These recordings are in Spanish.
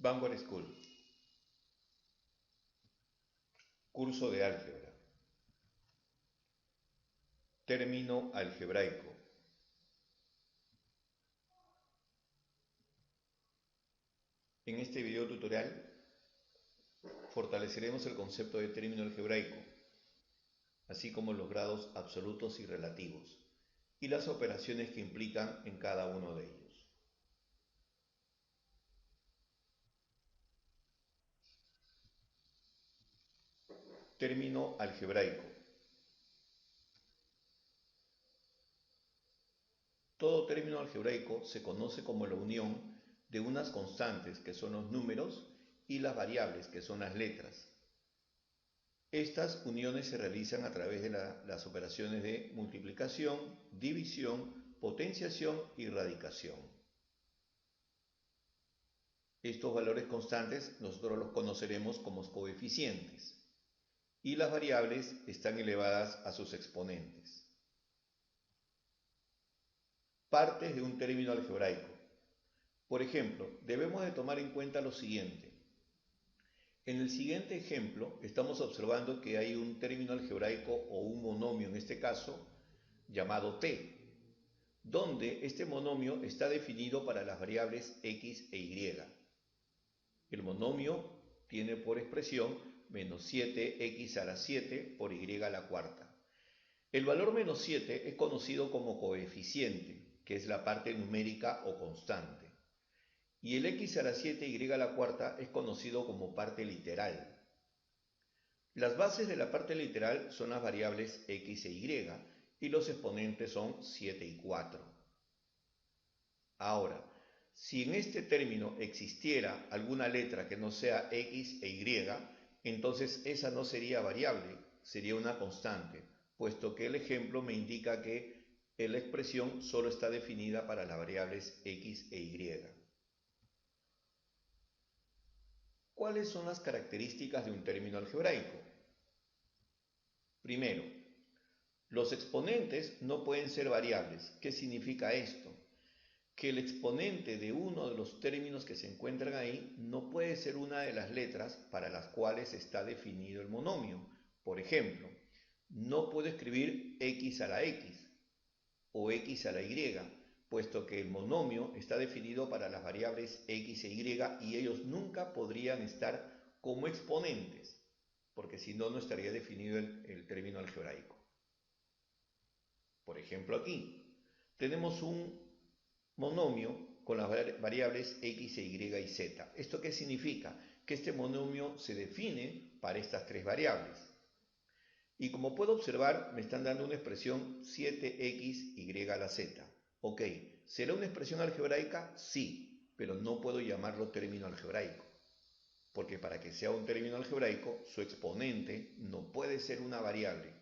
Vanguard School, curso de álgebra, término algebraico. En este video tutorial fortaleceremos el concepto de término algebraico, así como los grados absolutos y relativos, y las operaciones que implican en cada uno de ellos. Término algebraico. Todo término algebraico se conoce como la unión de unas constantes, que son los números, y las variables, que son las letras. Estas uniones se realizan a través de las operaciones de multiplicación, división, potenciación y radicación. Estos valores constantes nosotros los conoceremos como coeficientes y las variables están elevadas a sus exponentes. Partes de un término algebraico. Por ejemplo, debemos de tomar en cuenta lo siguiente. En el siguiente ejemplo estamos observando que hay un término algebraico o un monomio en este caso llamado t, donde este monomio está definido para las variables x e y. El monomio tiene por expresión menos 7x a la 7 por y a la cuarta. El valor menos 7 es conocido como coeficiente, que es la parte numérica o constante. Y el x a la 7 y a la cuarta es conocido como parte literal. Las bases de la parte literal son las variables x e y los exponentes son 7 y 4. Ahora, si en este término existiera alguna letra que no sea x e y, entonces esa no sería variable, sería una constante, puesto que el ejemplo me indica que la expresión solo está definida para las variables x e y. ¿Cuáles son las características de un término algebraico? Primero, los exponentes no pueden ser variables. ¿Qué significa esto? Que el exponente de uno de los términos que se encuentran ahí no puede ser una de las letras para las cuales está definido el monomio. Por ejemplo, no puedo escribir x a la x o x a la y, puesto que el monomio está definido para las variables x e y ellos nunca podrían estar como exponentes, porque si no, no estaría definido el término algebraico. Por ejemplo, aquí tenemos un monomio con las variables x, y y z. ¿Esto qué significa? Que este monomio se define para estas tres variables. Y como puedo observar, me están dando una expresión 7xy a la z. Ok, ¿será una expresión algebraica? Sí, pero no puedo llamarlo término algebraico. Porque para que sea un término algebraico, su exponente no puede ser una variable.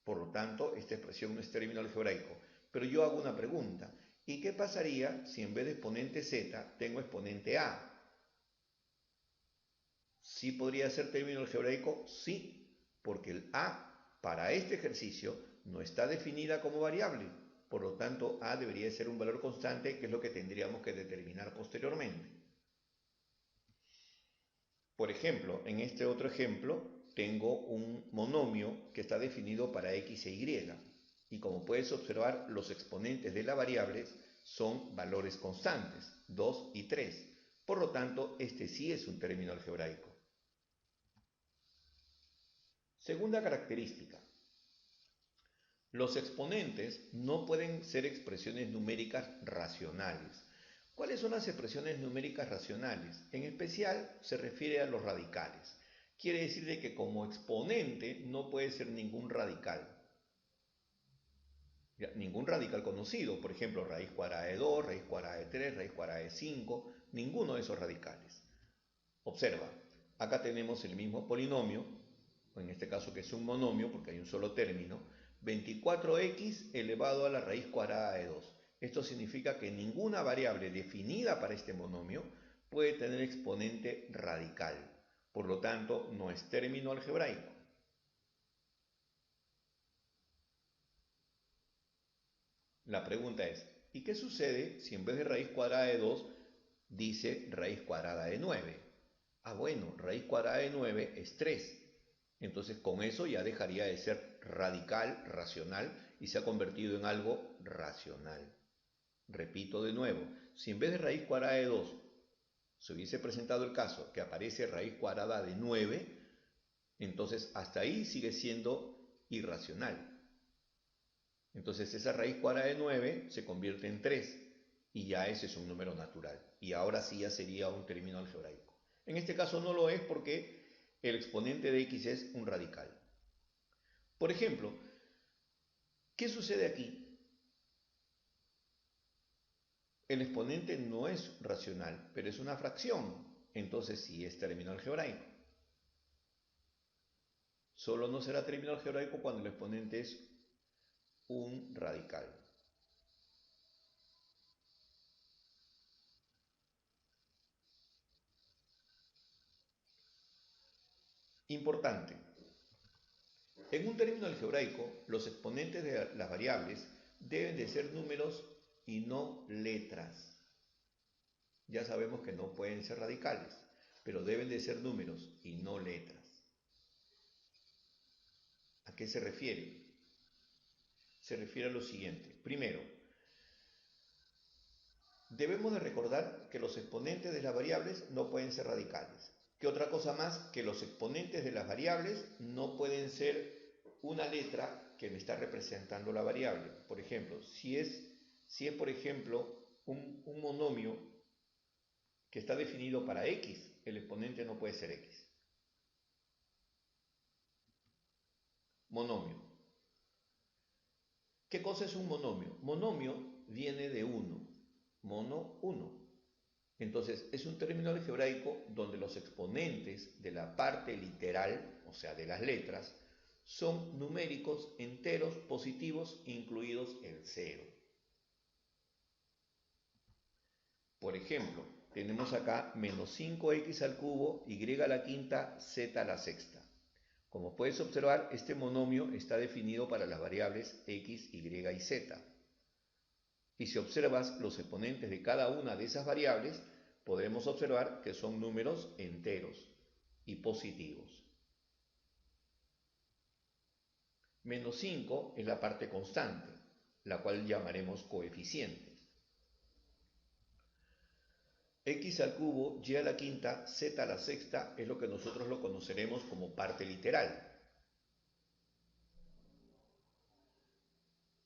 Por lo tanto, esta expresión no es término algebraico. Pero yo hago una pregunta. ¿Y qué pasaría si en vez de exponente z tengo exponente a? ¿Sí podría ser término algebraico? Sí, porque el a para este ejercicio no está definida como variable. Por lo tanto, a debería ser un valor constante, que es lo que tendríamos que determinar posteriormente. Por ejemplo, en este otro ejemplo, tengo un monomio que está definido para x e y. Y como puedes observar, los exponentes de las variables son valores constantes, 2 y 3. Por lo tanto, este sí es un término algebraico. Segunda característica. Los exponentes no pueden ser expresiones numéricas racionales. ¿Cuáles son las expresiones numéricas racionales? En especial se refiere a los radicales. Quiere decir de que como exponente no puede ser ningún radical. Ningún radical conocido, por ejemplo, raíz cuadrada de 2, raíz cuadrada de 3, raíz cuadrada de 5, ninguno de esos radicales. Observa, acá tenemos el mismo polinomio, en este caso que es un monomio porque hay un solo término, 24x elevado a la raíz cuadrada de 2. Esto significa que ninguna variable definida para este monomio puede tener exponente radical. Por lo tanto, no es término algebraico. La pregunta es, ¿y qué sucede si en vez de raíz cuadrada de 2 dice raíz cuadrada de 9. Ah, bueno, raíz cuadrada de 9 es 3. Entonces con eso ya dejaría de ser radical, racional, y se ha convertido en algo racional. Repito de nuevo, si en vez de raíz cuadrada de 2 se hubiese presentado el caso que aparece raíz cuadrada de 9, entonces hasta ahí sigue siendo irracional. Entonces esa raíz cuadrada de 9 se convierte en 3 y ya ese es un número natural. Y ahora sí ya sería un término algebraico. En este caso no lo es porque el exponente de x es un radical. Por ejemplo, ¿qué sucede aquí? El exponente no es racional, pero es una fracción. Entonces sí es término algebraico. Solo no será término algebraico cuando el exponente es un radical. Importante. En un término algebraico, los exponentes de las variables deben de ser números y no letras. Ya sabemos que no pueden ser radicales, pero deben de ser números y no letras. ¿A qué se refiere? Se refiere a lo siguiente. Primero, debemos de recordar que los exponentes de las variables no pueden ser radicales. ¿Qué otra cosa más? Que los exponentes de las variables no pueden ser una letra que me está representando la variable. Por ejemplo, si es por ejemplo, un monomio que está definido para x, el exponente no puede ser x. Monomio. ¿Qué cosa es un monomio? Monomio viene de 1. Mono, 1. Entonces, es un término algebraico donde los exponentes de la parte literal, o sea, de las letras, son numéricos enteros positivos, incluidos el 0. Por ejemplo, tenemos acá menos 5x al cubo, y a la quinta, z a la sexta. Como puedes observar, este monomio está definido para las variables x, y y z. Y si observas los exponentes de cada una de esas variables, podremos observar que son números enteros y positivos. Menos 5 es la parte constante, la cual llamaremos coeficiente. X al cubo, y a la quinta, z a la sexta es lo que nosotros lo conoceremos como parte literal.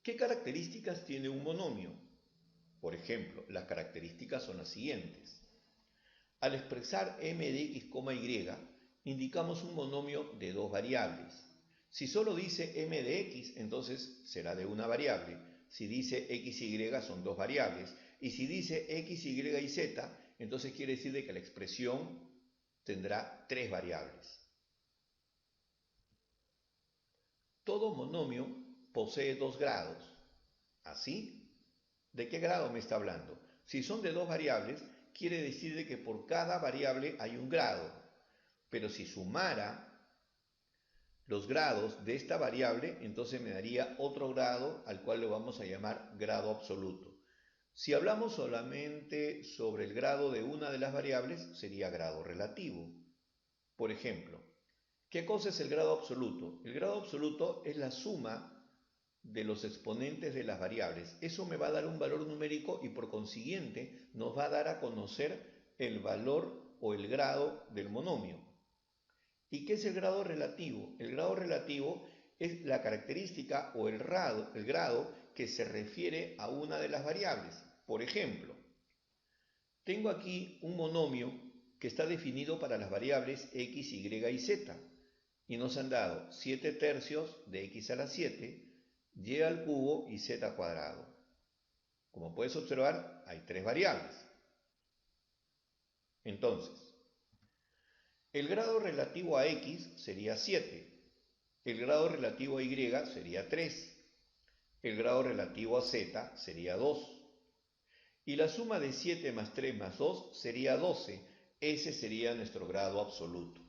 ¿Qué características tiene un monomio? Por ejemplo, las características son las siguientes. Al expresar m de x, y, indicamos un monomio de dos variables. Si solo dice m de x, entonces será de una variable. Si dice x, y son dos variables. Y si dice x, y y z, entonces quiere decir que la expresión tendrá tres variables. Todo monomio posee dos grados. ¿Así? ¿De qué grado me está hablando? Si son de dos variables, quiere decir que por cada variable hay un grado. Pero si sumara los grados de esta variable, entonces me daría otro grado al cual le vamos a llamar grado absoluto. Si hablamos solamente sobre el grado de una de las variables, sería grado relativo. Por ejemplo, ¿qué cosa es el grado absoluto? El grado absoluto es la suma de los exponentes de las variables. Eso me va a dar un valor numérico y por consiguiente nos va a dar a conocer el valor o el grado del monomio. ¿Y qué es el grado relativo? El grado relativo es la característica o el grado que se refiere a una de las variables. Por ejemplo, tengo aquí un monomio que está definido para las variables x, y y z. Y nos han dado 7 tercios de x a la 7, y al cubo y z cuadrado. Como puedes observar, hay tres variables. Entonces, el grado relativo a x sería 7, el grado relativo a y sería 3, el grado relativo a z sería 2, y la suma de 7 más 3 más 2 sería 12. Ese sería nuestro grado absoluto.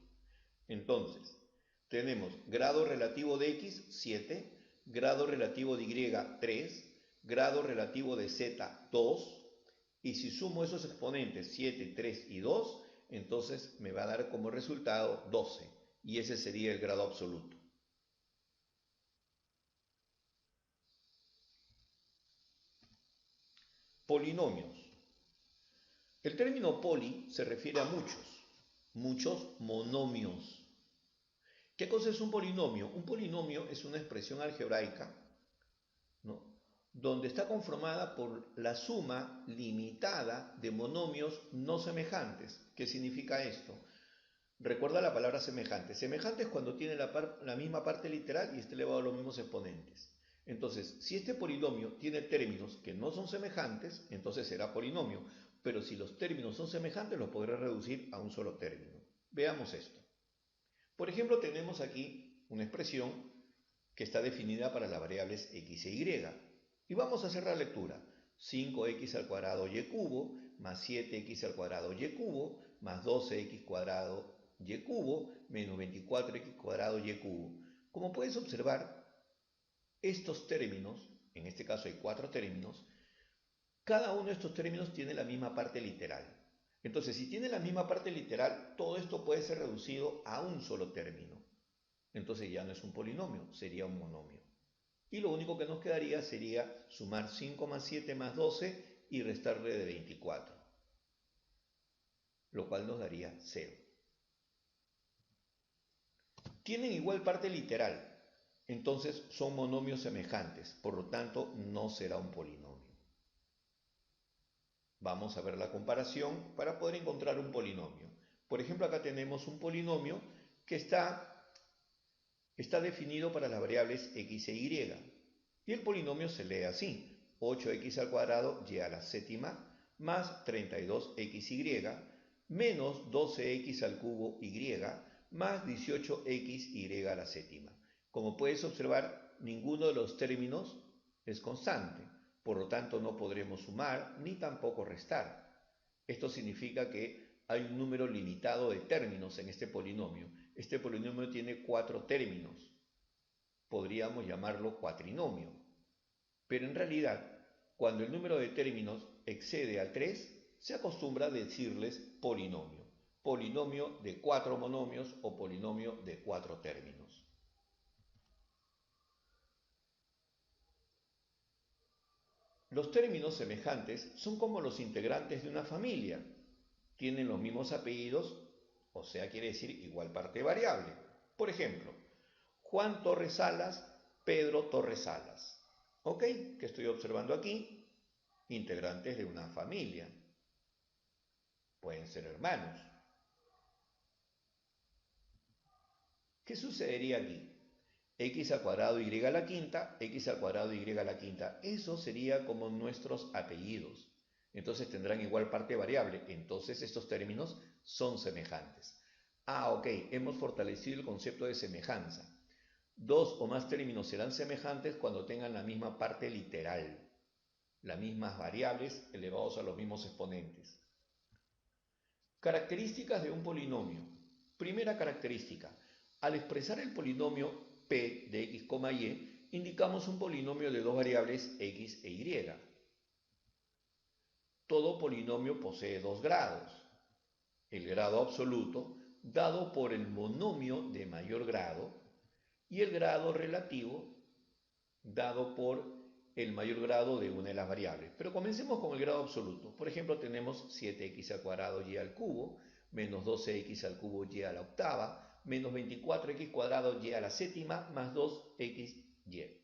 Entonces, tenemos grado relativo de x, 7, grado relativo de y, 3, grado relativo de z, 2, Y si sumo esos exponentes 7, 3 y 2, entonces me va a dar como resultado 12. Y ese sería el grado absoluto. Polinomios. El término poli se refiere a muchos monomios. ¿Qué cosa es un polinomio? Un polinomio es una expresión algebraica, ¿no?, donde está conformada por la suma limitada de monomios no semejantes. ¿Qué significa esto? Recuerda la palabra semejante. Semejante es cuando tiene la misma parte literal y está elevado a los mismos exponentes. Entonces, si este polinomio tiene términos que no son semejantes, entonces será polinomio. Pero si los términos son semejantes, los podré reducir a un solo término. Veamos esto. Por ejemplo, tenemos aquí una expresión que está definida para las variables x e y. Y vamos a hacer la lectura. 5x al cuadrado y cubo más 7x al cuadrado y cubo más 12x cuadrado y cubo menos 24x cuadrado y cubo. Como puedes observar, estos términos, en este caso hay 4 términos, cada uno de estos términos tiene la misma parte literal. Entonces, si tiene la misma parte literal, todo esto puede ser reducido a un solo término. Entonces ya no es un polinomio, sería un monomio. Y lo único que nos quedaría sería sumar 5 más 7 más 12 y restarle de 24, lo cual nos daría 0. Tienen igual parte literal, entonces son monomios semejantes, por lo tanto no será un polinomio. Vamos a ver la comparación para poder encontrar un polinomio. Por ejemplo, acá tenemos un polinomio que está definido para las variables x e y. Y el polinomio se lee así: 8x al cuadrado y a la séptima más 32xy menos 12x al cubo y más 18xy a la séptima. Como puedes observar, ninguno de los términos es constante, por lo tanto no podremos sumar ni tampoco restar. Esto significa que hay un número limitado de términos en este polinomio. Este polinomio tiene 4 términos. Podríamos llamarlo cuatrinomio. Pero en realidad, cuando el número de términos excede a 3, se acostumbra a decirles polinomio. Polinomio de 4 monomios o polinomio de 4 términos. Los términos semejantes son como los integrantes de una familia. Tienen los mismos apellidos, o sea, quiere decir igual parte variable. Por ejemplo, Juan Torres Salas, Pedro Torres Salas. ¿Ok? ¿Qué estoy observando aquí? Integrantes de una familia. Pueden ser hermanos. ¿Qué sucedería aquí? X al cuadrado y a la quinta, x al cuadrado y a la quinta. Eso sería como nuestros apellidos. Entonces tendrán igual parte variable. Entonces estos términos son semejantes. Ok, hemos fortalecido el concepto de semejanza. 2 o más términos serán semejantes cuando tengan la misma parte literal, las mismas variables elevados a los mismos exponentes. Características de un polinomio. Primera característica: al expresar el polinomio p de x, y, indicamos un polinomio de dos variables x e y. Todo polinomio posee dos grados. El grado absoluto, dado por el monomio de mayor grado, y el grado relativo, dado por el mayor grado de una de las variables. Pero comencemos con el grado absoluto. Por ejemplo, tenemos 7x al cuadrado y al cubo, menos 12x al cubo y a la octava, menos 24x cuadrado y a la séptima, más 2xy.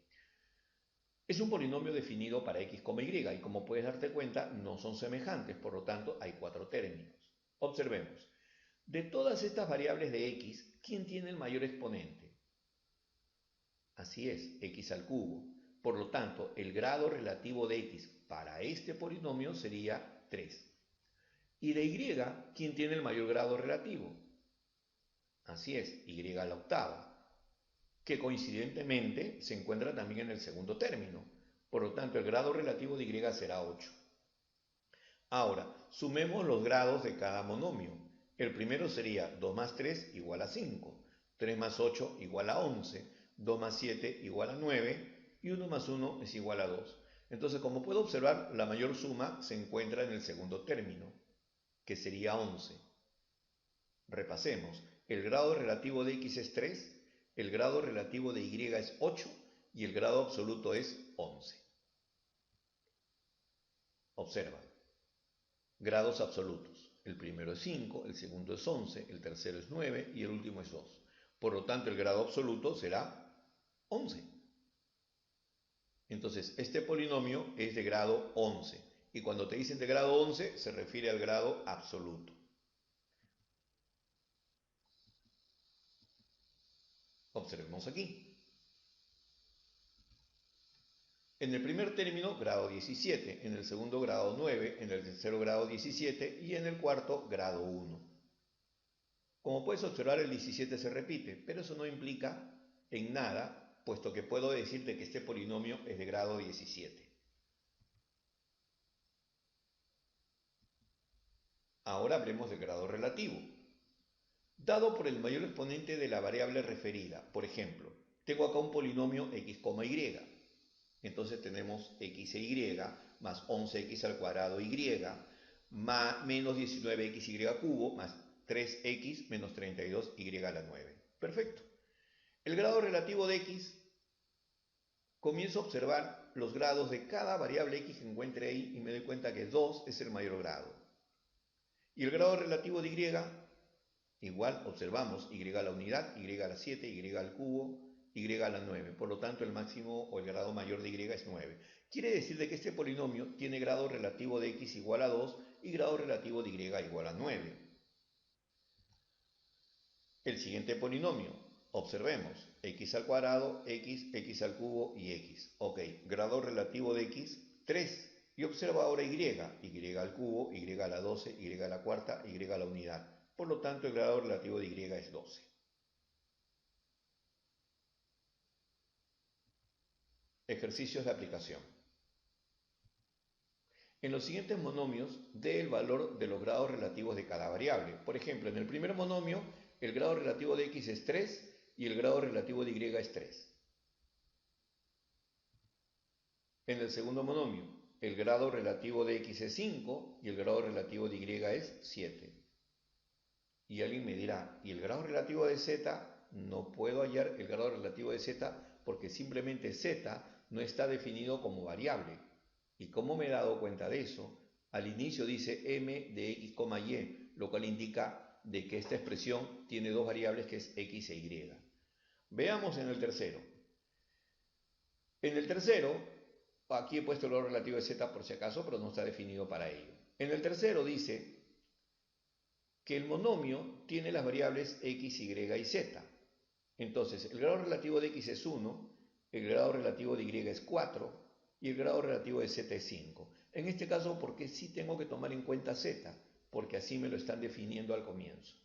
Es un polinomio definido para x, y, y como puedes darte cuenta, no son semejantes, por lo tanto hay 4 términos. Observemos. De todas estas variables de x, ¿quién tiene el mayor exponente? Así es, x al cubo. Por lo tanto, el grado relativo de x para este polinomio sería 3. Y de y, ¿quién tiene el mayor grado relativo? Así es, y a la octava, que coincidentemente se encuentra también en el segundo término. Por lo tanto, el grado relativo de y será 8. Ahora, sumemos los grados de cada monomio. El primero sería 2 más 3 igual a 5, 3 más 8 igual a 11, 2 más 7 igual a 9 y 1 más 1 es igual a 2. Entonces, como puedo observar, la mayor suma se encuentra en el segundo término, que sería 11. Repasemos. El grado relativo de x es 3, el grado relativo de y es 8 y el grado absoluto es 11. Observa. Grados absolutos. El primero es 5, el segundo es 11, el tercero es 9 y el último es 2. Por lo tanto, el grado absoluto será 11. Entonces, este polinomio es de grado 11. Y cuando te dicen de grado 11, se refiere al grado absoluto. Observemos aquí. En el primer término, grado 17, en el segundo grado 9, en el tercero grado 17 y en el cuarto grado 1. Como puedes observar, el 17 se repite, pero eso no implica en nada, puesto que puedo decirte que este polinomio es de grado 17. Ahora hablemos del grado relativo. Dado por el mayor exponente de la variable referida, por ejemplo, tengo acá un polinomio x, y. Entonces tenemos x e y más 11x al cuadrado y más menos 19xy cubo más 3x menos 32y a la 9. Perfecto. El grado relativo de x, comienzo a observar los grados de cada variable x que encuentre ahí y me doy cuenta que 2 es el mayor grado. Y el grado relativo de y, igual observamos y a la unidad, y a la 7, y al cubo, y a la 9. Por lo tanto, el máximo o el grado mayor de y es 9. Quiere decir de que este polinomio tiene grado relativo de x igual a 2 y grado relativo de y igual a 9. El siguiente polinomio, observemos, x al cuadrado, x al cubo y x. Ok, grado relativo de x, 3. Y observa ahora y al cubo, y a la 12, y a la cuarta, y a la unidad. Por lo tanto, el grado relativo de y es 12. Ejercicios de aplicación. En los siguientes monomios, dé el valor de los grados relativos de cada variable. Por ejemplo, en el primer monomio, el grado relativo de x es 3 y el grado relativo de y es 3. En el segundo monomio, el grado relativo de x es 5 y el grado relativo de y es 7. Y alguien me dirá, ¿y el grado relativo de z? No puedo hallar el grado relativo de z porque simplemente z no está definido como variable. ¿Y cómo me he dado cuenta de eso? Al inicio dice m de x, y, lo cual indica de que esta expresión tiene dos variables que es x e y. Veamos en el tercero. En el tercero, aquí he puesto el valor relativo de z por si acaso, pero no está definido para ello. En el tercero dice que el monomio tiene las variables x, y y z. Entonces, el grado relativo de x es 1, el grado relativo de y es 4 y el grado relativo de z es 5. En este caso, porque sí tengo que tomar en cuenta z, porque así me lo están definiendo al comienzo.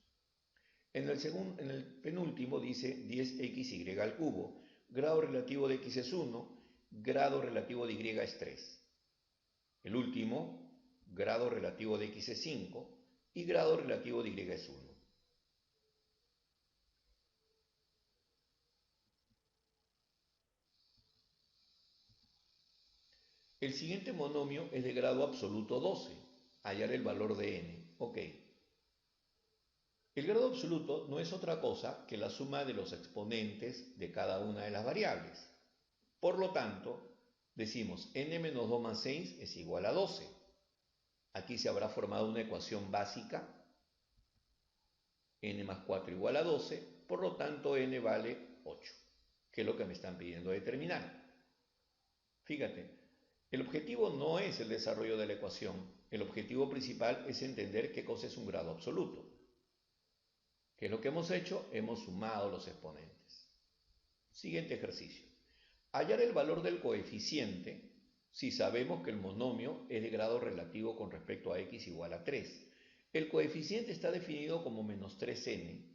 En el penúltimo dice 10xy al cubo, grado relativo de x es 1, grado relativo de y es 3. El último, grado relativo de x es 5 y grado relativo de y es 1. El siguiente monomio es de grado absoluto 12. Hallar el valor de n. Ok. El grado absoluto no es otra cosa que la suma de los exponentes de cada una de las variables. Por lo tanto, decimos n-2 más 6 es igual a 12. Aquí se habrá formado una ecuación básica, n más 4 igual a 12, por lo tanto n vale 8, que es lo que me están pidiendo determinar. Fíjate, el objetivo no es el desarrollo de la ecuación, el objetivo principal es entender qué cosa es un grado absoluto. ¿Qué es lo que hemos hecho? Hemos sumado los exponentes. Siguiente ejercicio. Hallar el valor del coeficiente si sabemos que el monomio es de grado relativo con respecto a x igual a 3. El coeficiente está definido como menos 3n.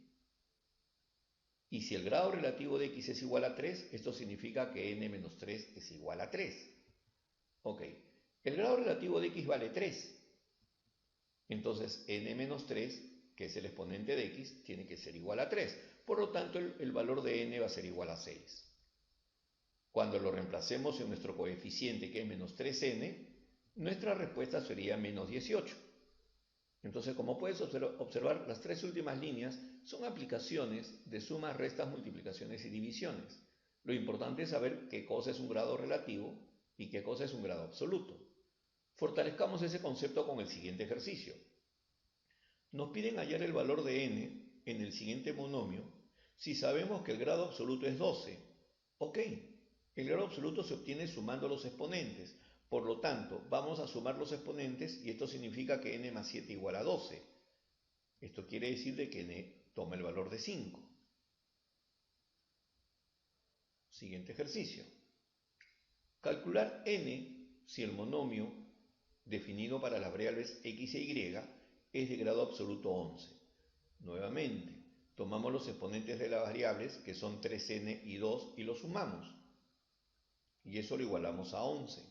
Y si el grado relativo de x es igual a 3, esto significa que n menos 3 es igual a 3. Ok, el grado relativo de x vale 3. Entonces n menos 3, que es el exponente de x, tiene que ser igual a 3. Por lo tanto, el valor de n va a ser igual a 6. Cuando lo reemplacemos en nuestro coeficiente, que es menos 3n, nuestra respuesta sería menos 18. Entonces, como puedes observar, las tres últimas líneas son aplicaciones de sumas, restas, multiplicaciones y divisiones. Lo importante es saber qué cosa es un grado relativo y qué cosa es un grado absoluto. Fortalezcamos ese concepto con el siguiente ejercicio. Nos piden hallar el valor de n en el siguiente monomio si sabemos que el grado absoluto es 12. Ok, el grado absoluto se obtiene sumando los exponentes. Por lo tanto, vamos a sumar los exponentes y esto significa que n más 7 igual a 12. Esto quiere decir de que n toma el valor de 5. Siguiente ejercicio. Calcular n si el monomio definido para las variables x e y es de grado absoluto 11. Nuevamente, tomamos los exponentes de las variables, que son 3n y 2, y los sumamos. Y eso lo igualamos a 11.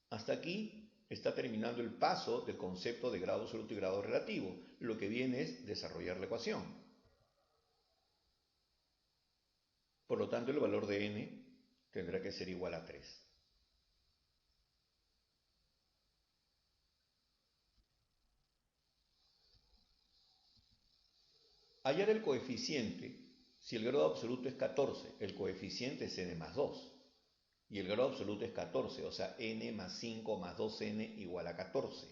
Hasta aquí está terminando el paso del concepto de grado absoluto y grado relativo. Lo que viene es desarrollar la ecuación. Por lo tanto, el valor de n tendrá que ser igual a 3. Hallar el coeficiente. Si el grado absoluto es 14, el coeficiente es n más 2. Y el grado absoluto es 14, o sea, n más 5 más 2n igual a 14.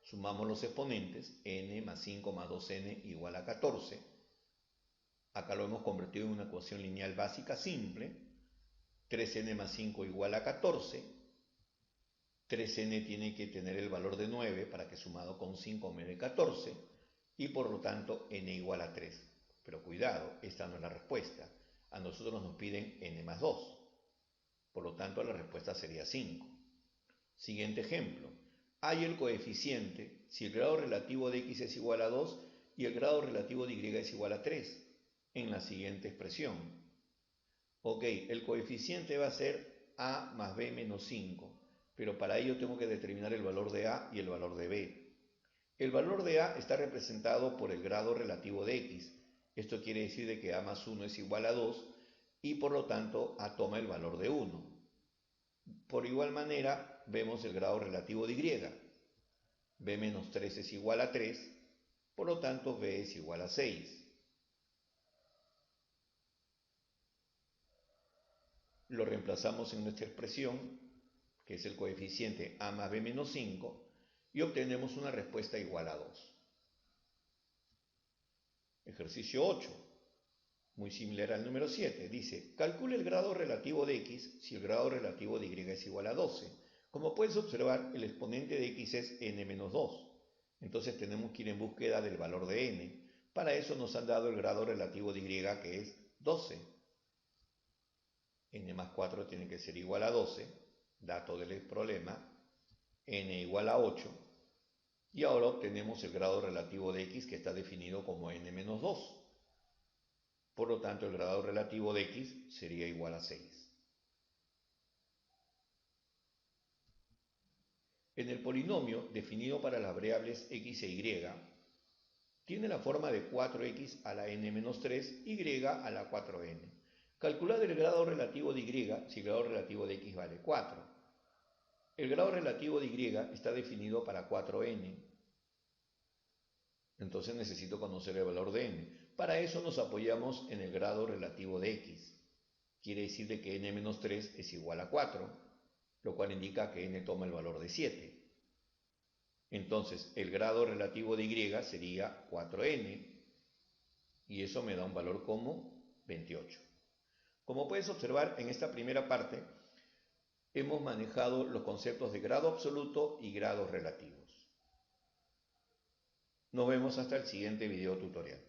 Sumamos los exponentes, n más 5 más 2n igual a 14. Acá lo hemos convertido en una ecuación lineal básica simple. 3n más 5 igual a 14. 3n tiene que tener el valor de 9 para que sumado con 5 me dé 14. Y por lo tanto n igual a 3. Pero cuidado, esta no es la respuesta. A nosotros nos piden n más 2. Por lo tanto, la respuesta sería 5. Siguiente ejemplo. Hay el coeficiente si el grado relativo de x es igual a 2 y el grado relativo de y es igual a 3 en la siguiente expresión. Ok, el coeficiente va a ser a más b menos 5, pero para ello tengo que determinar el valor de a y el valor de b. El valor de a está representado por el grado relativo de x. Esto quiere decir de que a más 1 es igual a 2 y por lo tanto a toma el valor de 1. Por igual manera vemos el grado relativo de y. b menos 3 es igual a 3, por lo tanto b es igual a 6. Lo reemplazamos en nuestra expresión, que es el coeficiente a más b menos 5, y obtenemos una respuesta igual a 2. Ejercicio 8. Muy similar al número 7, dice, calcule el grado relativo de x si el grado relativo de y es igual a 12. Como puedes observar, el exponente de x es n menos 2. Entonces tenemos que ir en búsqueda del valor de n. Para eso nos han dado el grado relativo de y, que es 12. N más 4 tiene que ser igual a 12. Dato del problema, n igual a 8. Y ahora obtenemos el grado relativo de x, que está definido como n menos 2. Por lo tanto, el grado relativo de x sería igual a 6. En el polinomio definido para las variables x e y, tiene la forma de 4x a la n menos 3, y a la 4n. Calculad el grado relativo de y si el grado relativo de x vale 4. El grado relativo de y está definido para 4n. Entonces necesito conocer el valor de n. Para eso nos apoyamos en el grado relativo de x. Quiere decir de que n menos 3 es igual a 4, lo cual indica que n toma el valor de 7. Entonces el grado relativo de y sería 4n, y eso me da un valor como 28. Como puedes observar, en esta primera parte hemos manejado los conceptos de grado absoluto y grados relativos. Nos vemos hasta el siguiente video tutorial.